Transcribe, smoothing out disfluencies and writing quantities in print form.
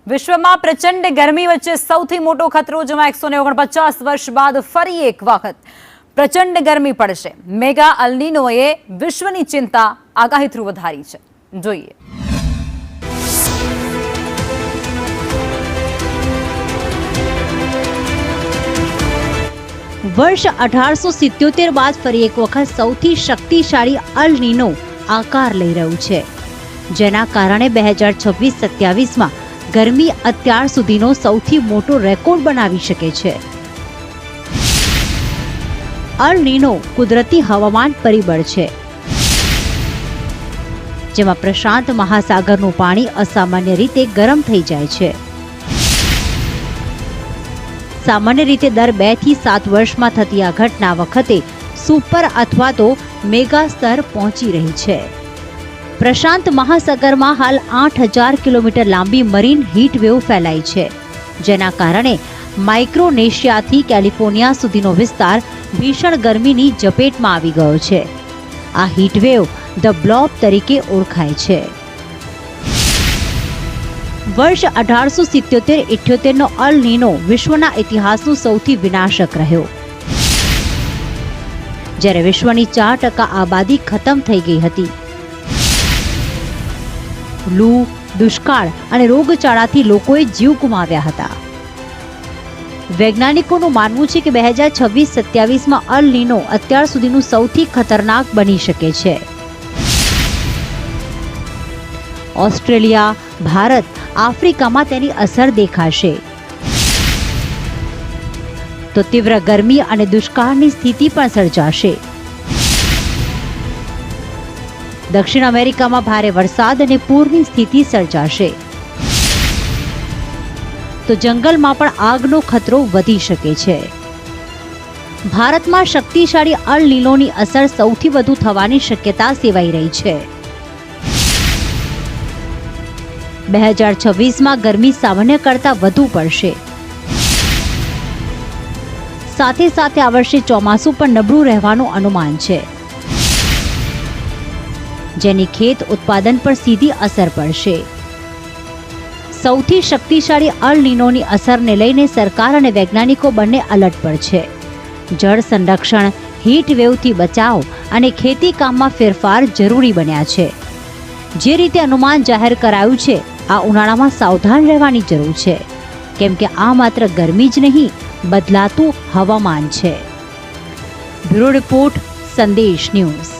વિશ્વમાં પ્રચંડ ગરમી વચ્ચે સૌથી મોટો ખતરો, જેમાં 149 વર્ષ બાદ ફરી એક વખત પ્રચંડ ગરમી પડશે. મેગા અલ્નીનોએ વિશ્વની ચિંતા આગાહી થ્રુ વધારી છે. જોઈએ. વર્ષ 1877 બાદ ફરી એક વખત સૌથી શક્તિશાળી અલ નીનો આકાર લઈ રહ્યું છે, જેના કારણે 2026-27માં ગરમી અત્યાર સુધીનો સૌથી મોટો રેકોર્ડ બનાવી શકે છે. અલ નીનો કુદરતી હવામાન પરિબળ છે, જેમાં પ્રશાંત મહાસાગરનું પાણી અસામાન્ય રીતે ગરમ થઈ જાય છે. સામાન્ય રીતે દર 2 થી 7 વર્ષમાં થતી આ ઘટના વખતે સુપર અથવા તો મેગા સ્તર પહોંચી રહી છે. પ્રશાંત મહાસાગરમાં હાલ 8000 કિલોમીટર લાંબી મરીન હીટ વેવ ફેલાઈ છે, જેના કારણે માઇક્રોનેશિયાથી કેલિફોર્નિયા સુધીનો વિસ્તાર ભીષણ ગરમીની ઝપેટમાં આવી ગયો છે. આ હીટ વેવ ધ બ્લોબ તરીકે ઓળખાય છે. વર્ષ 1877-78નો અલ નીનો વિશ્વના ઇતિહાસનો સૌથી વિનાશક રહ્યો, જ્યારે વિશ્વની 4% આબાદી ખતમ થઈ ગઈ હતી. લૂ, દુષ્કાળ અને રોગચાળાથી લોકોએ જીવ ગુમાવ્યા હતા. વૈજ્ઞાનિકોનું માનવું છે કે 2026-27માં અલ નીનો અત્યાર સુધીનું સૌથી ખતરનાક બની શકે છે. ઓસ્ટ્રેલિયા, ભારત, આફ્રિકામાં તેની અસર દેખાશે. તો તીવ્ર ગરમી અને દુષ્કાળની સ્થિતિ પણ સર્જાશે. દક્ષિણ અમેરિકામાં ભારે વરસાદ અને પૂરની સ્થિતિ સર્જાશે. તો જંગલમાં પણ આગનો ખતરો વધી શકે છે. ભારતમાં શક્તિશાળી અલ નીનોની અસર સૌથી વધુ થવાની શક્યતા સેવાઈ રહી છે. 2026માં ગરમી સામાન્ય કરતાં વધુ પડશે. સાથે સાથે આ વર્ષે ચોમાસું પણ નબળું રહેવાનું અનુમાન છે, જેની ખેત ઉત્પાદન પર સીધી અસર પડશે. સૌથી શક્તિશાળી અલ નીનોની અસરને લઈને સરકાર અને વૈજ્ઞાનિકો બંને અલર્ટ પર છે. જળ સંરક્ષણ, હીટ વેવથી બચાવ અને ખેતી કામમાં ફેરફાર જરૂરી બન્યા છે. જે રીતે અનુમાન જાહેર કરાયું છે, આ ઉનાળામાં સાવધાન રહેવાની જરૂર છે, કેમ કે આ માત્ર ગરમી જ નહીં, બદલાતું હવામાન છે. બ્યુરો રિપોર્ટ, સંદેશ ન્યૂઝ.